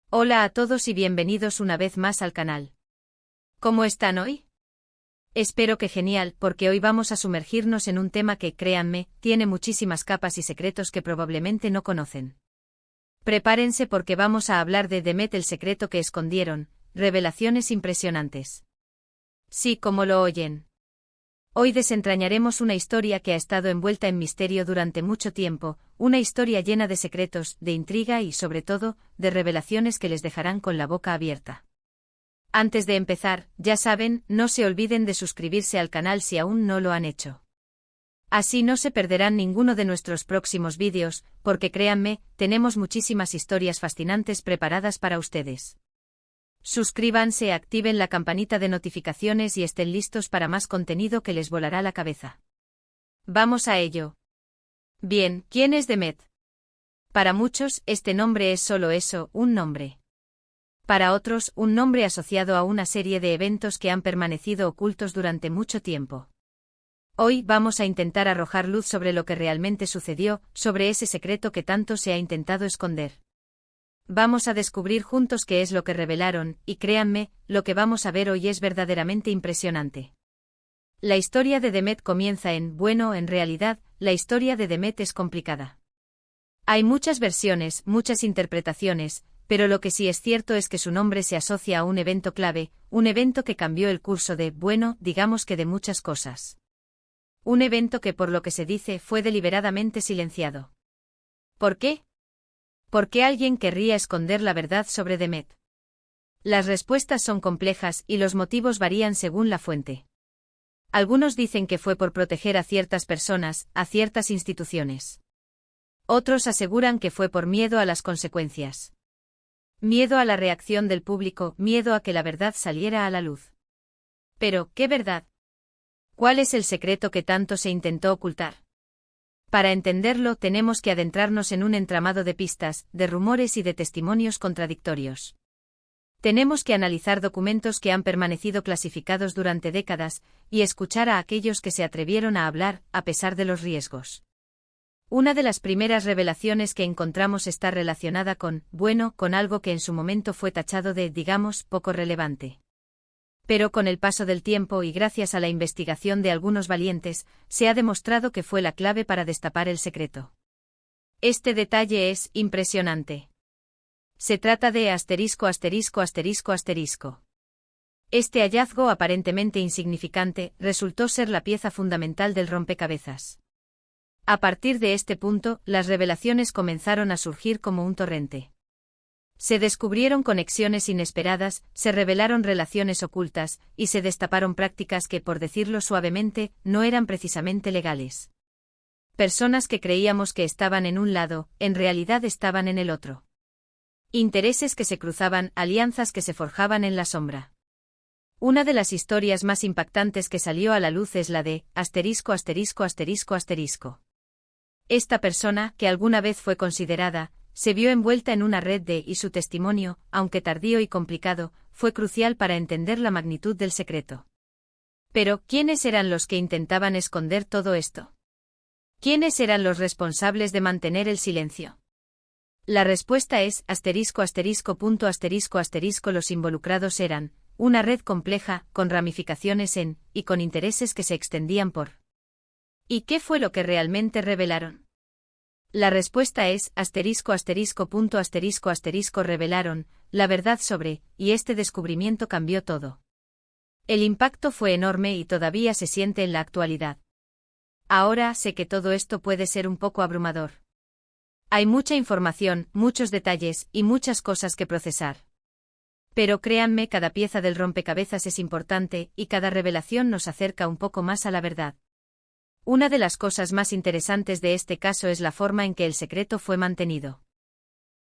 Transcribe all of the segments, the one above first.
Hola a todos y bienvenidos una vez más al canal. ¿Cómo están hoy? Espero que genial, porque hoy vamos a sumergirnos en un tema que, créanme, tiene muchísimas capas y secretos que probablemente no conocen. Prepárense porque vamos a hablar de Demet, el secreto que escondieron, revelaciones impresionantes. Sí, como lo oyen. Hoy desentrañaremos una historia que ha estado envuelta en misterio durante mucho tiempo, una historia llena de secretos, de intriga y, sobre todo, de revelaciones que les dejarán con la boca abierta. Antes de empezar, ya saben, no se olviden de suscribirse al canal si aún no lo han hecho. Así no se perderán ninguno de nuestros próximos vídeos, porque créanme, tenemos muchísimas historias fascinantes preparadas para ustedes. Suscríbanse, activen la campanita de notificaciones y estén listos para más contenido que les volará la cabeza. Vamos a ello. Bien, ¿quién es Demet? Para muchos, este nombre es solo eso, un nombre. Para otros, un nombre asociado a una serie de eventos que han permanecido ocultos durante mucho tiempo. Hoy vamos a intentar arrojar luz sobre lo que realmente sucedió, sobre ese secreto que tanto se ha intentado esconder. Vamos a descubrir juntos qué es lo que revelaron, y créanme, lo que vamos a ver hoy es verdaderamente impresionante. La historia de Demet comienza en realidad, la historia de Demet es complicada. Hay muchas versiones, muchas interpretaciones, pero lo que sí es cierto es que su nombre se asocia a un evento clave, un evento que cambió el curso digamos que de muchas cosas. Un evento que por lo que se dice fue deliberadamente silenciado. ¿Por qué? ¿Por qué alguien querría esconder la verdad sobre Demet? Las respuestas son complejas y los motivos varían según la fuente. Algunos dicen que fue por proteger a ciertas personas, a ciertas instituciones. Otros aseguran que fue por miedo a las consecuencias. Miedo a la reacción del público, miedo a que la verdad saliera a la luz. Pero, ¿qué verdad? ¿Cuál es el secreto que tanto se intentó ocultar? Para entenderlo tenemos que adentrarnos en un entramado de pistas, de rumores y de testimonios contradictorios. Tenemos que analizar documentos que han permanecido clasificados durante décadas, y escuchar a aquellos que se atrevieron a hablar, a pesar de los riesgos. Una de las primeras revelaciones que encontramos está relacionada con algo que en su momento fue tachado de, digamos, poco relevante. Pero con el paso del tiempo y gracias a la investigación de algunos valientes, se ha demostrado que fue la clave para destapar el secreto. Este detalle es impresionante. Se trata de ********. Este hallazgo aparentemente insignificante resultó ser la pieza fundamental del rompecabezas. A partir de este punto, las revelaciones comenzaron a surgir como un torrente. Se descubrieron conexiones inesperadas, se revelaron relaciones ocultas, y se destaparon prácticas que, por decirlo suavemente, no eran precisamente legales. Personas que creíamos que estaban en un lado, en realidad estaban en el otro. Intereses que se cruzaban, alianzas que se forjaban en la sombra. Una de las historias más impactantes que salió a la luz es la de *********. Esta persona, que alguna vez fue considerada, se vio envuelta en una red y su testimonio, aunque tardío y complicado, fue crucial para entender la magnitud del secreto. Pero, ¿quiénes eran los que intentaban esconder todo esto? ¿Quiénes eran los responsables de mantener el silencio? La respuesta es *******. Los involucrados eran una red compleja, con ramificaciones y con intereses que se extendían por. ¿Y qué fue lo que realmente revelaron? La respuesta es revelaron la verdad sobre, y este descubrimiento cambió todo. El impacto fue enorme y todavía se siente en la actualidad. Ahora sé que todo esto puede ser un poco abrumador. Hay mucha información, muchos detalles y muchas cosas que procesar. Pero créanme, cada pieza del rompecabezas es importante y cada revelación nos acerca un poco más a la verdad. Una de las cosas más interesantes de este caso es la forma en que el secreto fue mantenido.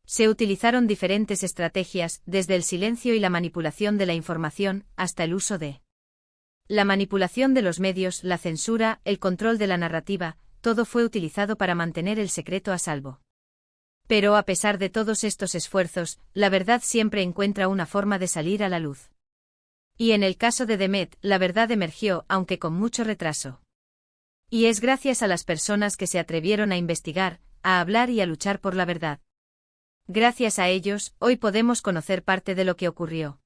Se utilizaron diferentes estrategias, desde el silencio y la manipulación de la información, hasta el uso de la manipulación de los medios, la censura, el control de la narrativa, todo fue utilizado para mantener el secreto a salvo. Pero a pesar de todos estos esfuerzos, la verdad siempre encuentra una forma de salir a la luz. Y en el caso de Demet, la verdad emergió, aunque con mucho retraso. Y es gracias a las personas que se atrevieron a investigar, a hablar y a luchar por la verdad. Gracias a ellos, hoy podemos conocer parte de lo que ocurrió.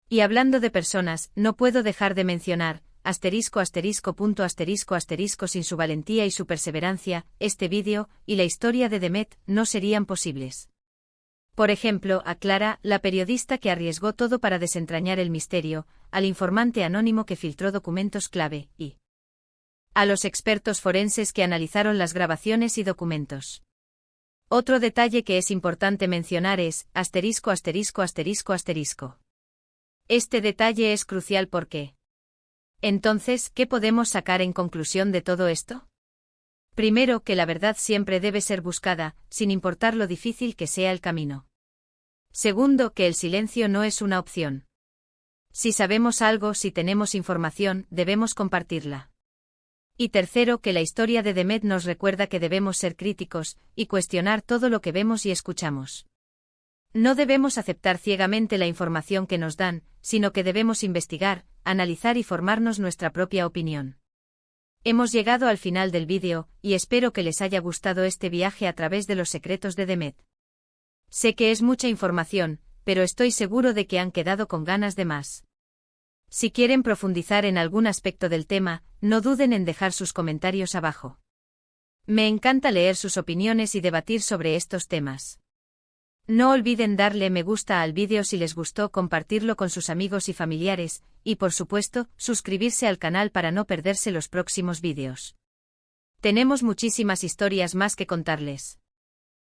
Y hablando de personas, no puedo dejar de mencionar, sin su valentía y su perseverancia, este vídeo, y la historia de Demet, no serían posibles. Por ejemplo, a Clara, la periodista que arriesgó todo para desentrañar el misterio, al informante anónimo que filtró documentos clave, y a los expertos forenses que analizaron las grabaciones y documentos. Otro detalle que es importante mencionar es, Este detalle es crucial porque. Entonces, ¿qué podemos sacar en conclusión de todo esto? Primero, que la verdad siempre debe ser buscada, sin importar lo difícil que sea el camino. Segundo, que el silencio no es una opción. Si sabemos algo, si tenemos información, debemos compartirla. Y tercero, que la historia de Demet nos recuerda que debemos ser críticos, y cuestionar todo lo que vemos y escuchamos. No debemos aceptar ciegamente la información que nos dan, sino que debemos investigar, analizar y formarnos nuestra propia opinión. Hemos llegado al final del vídeo, y espero que les haya gustado este viaje a través de los secretos de Demet. Sé que es mucha información, pero estoy seguro de que han quedado con ganas de más. Si quieren profundizar en algún aspecto del tema, no duden en dejar sus comentarios abajo. Me encanta leer sus opiniones y debatir sobre estos temas. No olviden darle me gusta al vídeo si les gustó, compartirlo con sus amigos y familiares, y por supuesto, suscribirse al canal para no perderse los próximos vídeos. Tenemos muchísimas historias más que contarles.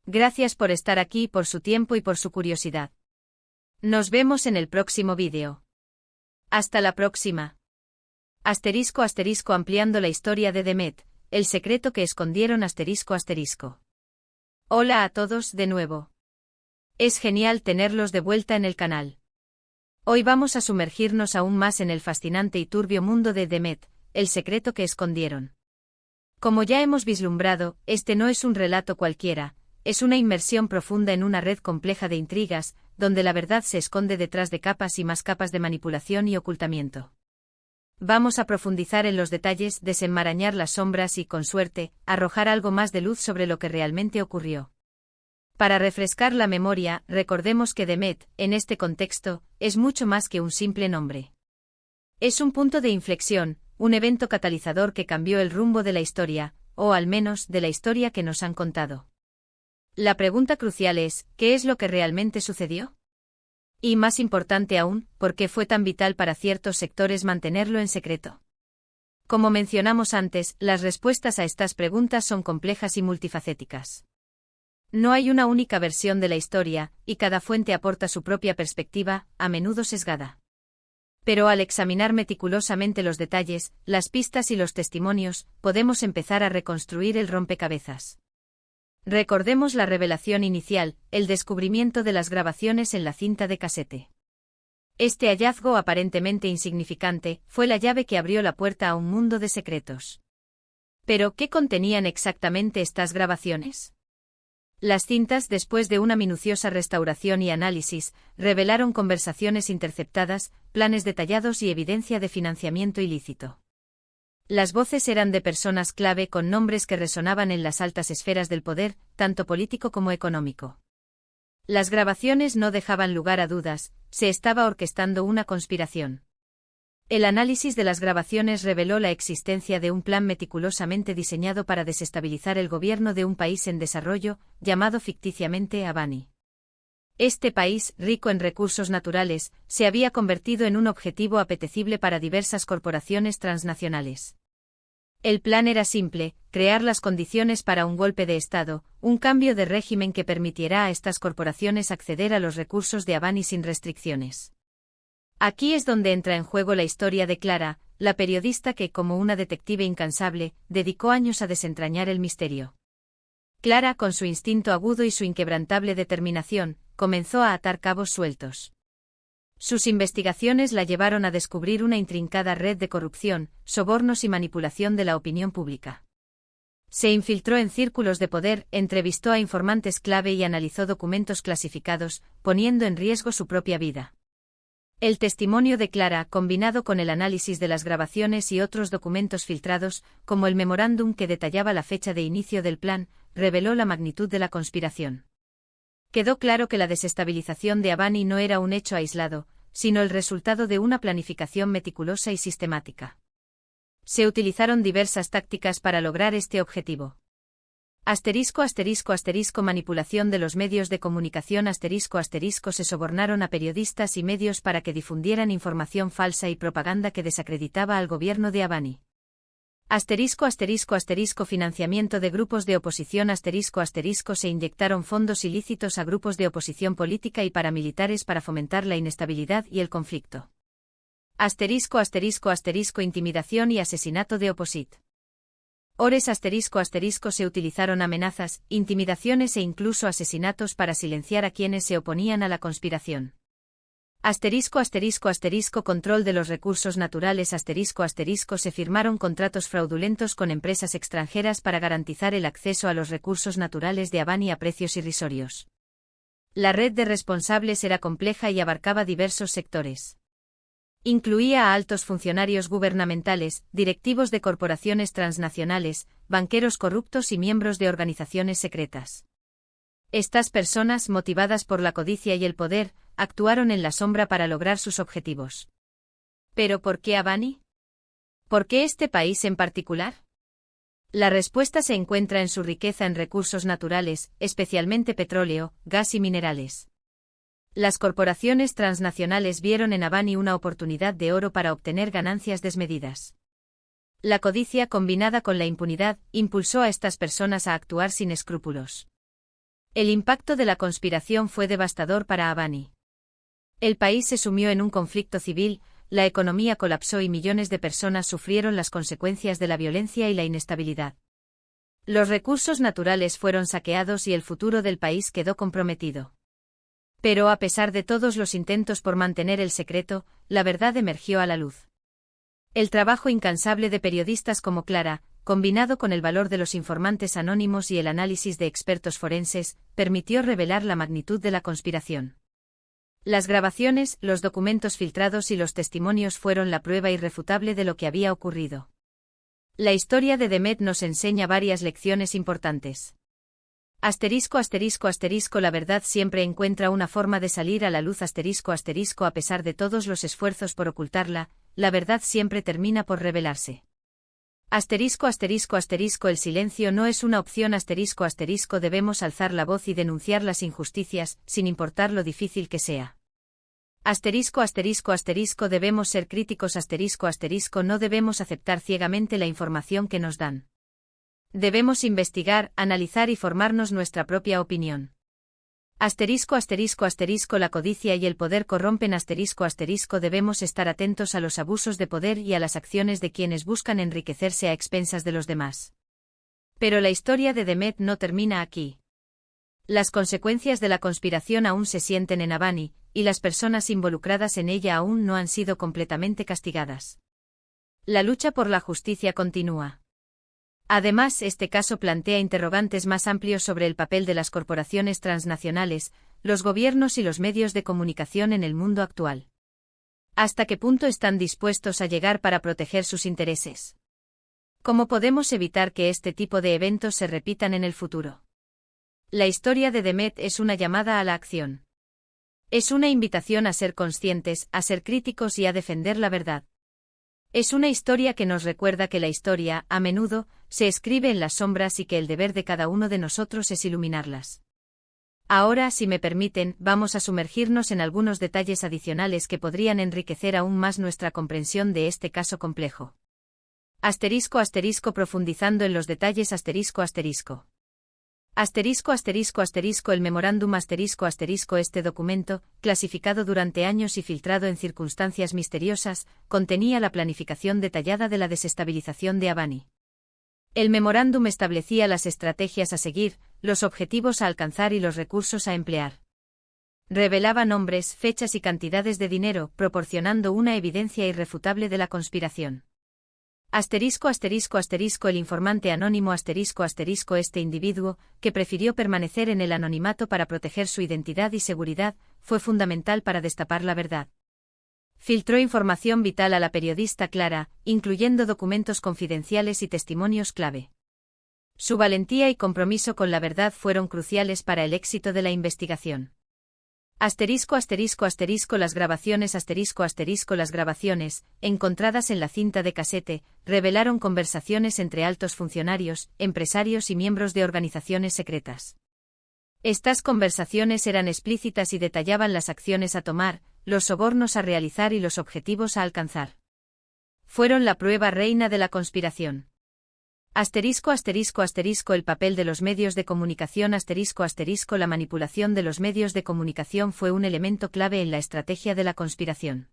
Gracias por estar aquí, por su tiempo y por su curiosidad. Nos vemos en el próximo vídeo. Hasta la próxima. Ampliando la historia de Demet, el secreto que escondieron Hola a todos de nuevo. Es genial tenerlos de vuelta en el canal. Hoy vamos a sumergirnos aún más en el fascinante y turbio mundo de Demet, el secreto que escondieron. Como ya hemos vislumbrado, este no es un relato cualquiera, es una inmersión profunda en una red compleja de intrigas, donde la verdad se esconde detrás de capas y más capas de manipulación y ocultamiento. Vamos a profundizar en los detalles, desenmarañar las sombras y, con suerte, arrojar algo más de luz sobre lo que realmente ocurrió. Para refrescar la memoria, recordemos que Demet, en este contexto, es mucho más que un simple nombre. Es un punto de inflexión, un evento catalizador que cambió el rumbo de la historia, o al menos de la historia que nos han contado. La pregunta crucial es, ¿qué es lo que realmente sucedió? Y más importante aún, ¿por qué fue tan vital para ciertos sectores mantenerlo en secreto? Como mencionamos antes, las respuestas a estas preguntas son complejas y multifacéticas. No hay una única versión de la historia, y cada fuente aporta su propia perspectiva, a menudo sesgada. Pero al examinar meticulosamente los detalles, las pistas y los testimonios, podemos empezar a reconstruir el rompecabezas. Recordemos la revelación inicial, el descubrimiento de las grabaciones en la cinta de casete. Este hallazgo aparentemente insignificante, fue la llave que abrió la puerta a un mundo de secretos. Pero, ¿qué contenían exactamente estas grabaciones? Las cintas, después de una minuciosa restauración y análisis, revelaron conversaciones interceptadas, planes detallados y evidencia de financiamiento ilícito. Las voces eran de personas clave con nombres que resonaban en las altas esferas del poder, tanto político como económico. Las grabaciones no dejaban lugar a dudas, se estaba orquestando una conspiración. El análisis de las grabaciones reveló la existencia de un plan meticulosamente diseñado para desestabilizar el gobierno de un país en desarrollo, llamado ficticiamente Abani. Este país, rico en recursos naturales, se había convertido en un objetivo apetecible para diversas corporaciones transnacionales. El plan era simple, crear las condiciones para un golpe de Estado, un cambio de régimen que permitiera a estas corporaciones acceder a los recursos de Abani sin restricciones. Aquí es donde entra en juego la historia de Clara, la periodista que, como una detective incansable, dedicó años a desentrañar el misterio. Clara, con su instinto agudo y su inquebrantable determinación, comenzó a atar cabos sueltos. Sus investigaciones la llevaron a descubrir una intrincada red de corrupción, sobornos y manipulación de la opinión pública. Se infiltró en círculos de poder, entrevistó a informantes clave y analizó documentos clasificados, poniendo en riesgo su propia vida. El testimonio de Clara, combinado con el análisis de las grabaciones y otros documentos filtrados, como el memorándum que detallaba la fecha de inicio del plan, reveló la magnitud de la conspiración. Quedó claro que la desestabilización de Abani no era un hecho aislado, sino el resultado de una planificación meticulosa y sistemática. Se utilizaron diversas tácticas para lograr este objetivo. Manipulación de los medios de comunicación se sobornaron a periodistas y medios para que difundieran información falsa y propaganda que desacreditaba al gobierno de Abani. Financiamiento de grupos de oposición se inyectaron fondos ilícitos a grupos de oposición política y paramilitares para fomentar la inestabilidad y el conflicto. Intimidación y asesinato de oposit. Se utilizaron amenazas, intimidaciones e incluso asesinatos para silenciar a quienes se oponían a la conspiración. Control de los recursos naturales. Se firmaron contratos fraudulentos con empresas extranjeras para garantizar el acceso a los recursos naturales de Abani a precios irrisorios. La red de responsables era compleja y abarcaba diversos sectores. Incluía a altos funcionarios gubernamentales, directivos de corporaciones transnacionales, banqueros corruptos y miembros de organizaciones secretas. Estas personas, motivadas por la codicia y el poder, actuaron en la sombra para lograr sus objetivos. ¿Pero por qué Abani? ¿Por qué este país en particular? La respuesta se encuentra en su riqueza en recursos naturales, especialmente petróleo, gas y minerales. Las corporaciones transnacionales vieron en Abani una oportunidad de oro para obtener ganancias desmedidas. La codicia, combinada con la impunidad, impulsó a estas personas a actuar sin escrúpulos. El impacto de la conspiración fue devastador para Abani. El país se sumió en un conflicto civil, la economía colapsó y millones de personas sufrieron las consecuencias de la violencia y la inestabilidad. Los recursos naturales fueron saqueados y el futuro del país quedó comprometido. Pero a pesar de todos los intentos por mantener el secreto, la verdad emergió a la luz. El trabajo incansable de periodistas como Clara, combinado con el valor de los informantes anónimos y el análisis de expertos forenses, permitió revelar la magnitud de la conspiración. Las grabaciones, los documentos filtrados y los testimonios fueron la prueba irrefutable de lo que había ocurrido. La historia de Demet nos enseña varias lecciones importantes. La verdad siempre encuentra una forma de salir a la luz. A pesar de todos los esfuerzos por ocultarla, la verdad siempre termina por revelarse. El silencio no es una opción. Debemos alzar la voz y denunciar las injusticias, sin importar lo difícil que sea. Debemos ser críticos. No debemos aceptar ciegamente la información que nos dan. Debemos investigar, analizar y formarnos nuestra propia opinión. La codicia y el poder corrompen. Debemos estar atentos a los abusos de poder y a las acciones de quienes buscan enriquecerse a expensas de los demás. Pero la historia de Demet no termina aquí. Las consecuencias de la conspiración aún se sienten en Abani, y las personas involucradas en ella aún no han sido completamente castigadas. La lucha por la justicia continúa. Además, este caso plantea interrogantes más amplios sobre el papel de las corporaciones transnacionales, los gobiernos y los medios de comunicación en el mundo actual. ¿Hasta qué punto están dispuestos a llegar para proteger sus intereses? ¿Cómo podemos evitar que este tipo de eventos se repitan en el futuro? La historia de Demet es una llamada a la acción. Es una invitación a ser conscientes, a ser críticos y a defender la verdad. Es una historia que nos recuerda que la historia, a menudo, se escribe en las sombras y que el deber de cada uno de nosotros es iluminarlas. Ahora, si me permiten, vamos a sumergirnos en algunos detalles adicionales que podrían enriquecer aún más nuestra comprensión de este caso complejo. Profundizando en los detalles. El memorándum Este documento, clasificado durante años y filtrado en circunstancias misteriosas, contenía la planificación detallada de la desestabilización de Abani. El memorándum establecía las estrategias a seguir, los objetivos a alcanzar y los recursos a emplear. Revelaba nombres, fechas y cantidades de dinero, proporcionando una evidencia irrefutable de la conspiración. El informante anónimo Este individuo, que prefirió permanecer en el anonimato para proteger su identidad y seguridad, fue fundamental para destapar la verdad. Filtró información vital a la periodista Clara, incluyendo documentos confidenciales y testimonios clave. Su valentía y compromiso con la verdad fueron cruciales para el éxito de la investigación. Las grabaciones las grabaciones, encontradas en la cinta de casete, revelaron conversaciones entre altos funcionarios, empresarios y miembros de organizaciones secretas. Estas conversaciones eran explícitas y detallaban las acciones a tomar, los sobornos a realizar y los objetivos a alcanzar. Fueron la prueba reina de la conspiración. El papel de los medios de comunicación La manipulación de los medios de comunicación fue un elemento clave en la estrategia de la conspiración.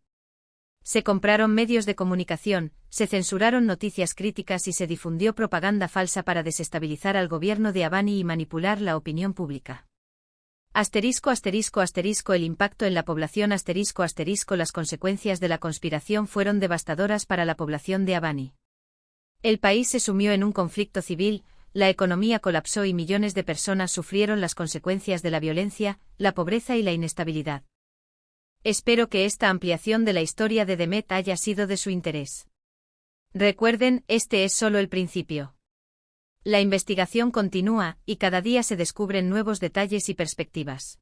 Se compraron medios de comunicación, se censuraron noticias críticas y se difundió propaganda falsa para desestabilizar al gobierno de Albany y manipular la opinión pública. El impacto en la población Las consecuencias de la conspiración fueron devastadoras para la población de Albany. El país se sumió en un conflicto civil, la economía colapsó y millones de personas sufrieron las consecuencias de la violencia, la pobreza y la inestabilidad. Espero que esta ampliación de la historia de The Met haya sido de su interés. Recuerden, este es solo el principio. La investigación continúa, y cada día se descubren nuevos detalles y perspectivas.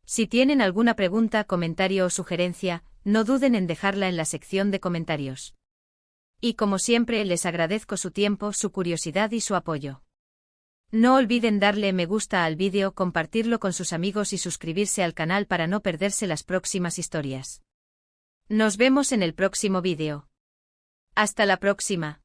Si tienen alguna pregunta, comentario o sugerencia, no duden en dejarla en la sección de comentarios. Y como siempre, les agradezco su tiempo, su curiosidad y su apoyo. No olviden darle me gusta al vídeo, compartirlo con sus amigos y suscribirse al canal para no perderse las próximas historias. Nos vemos en el próximo vídeo. Hasta la próxima.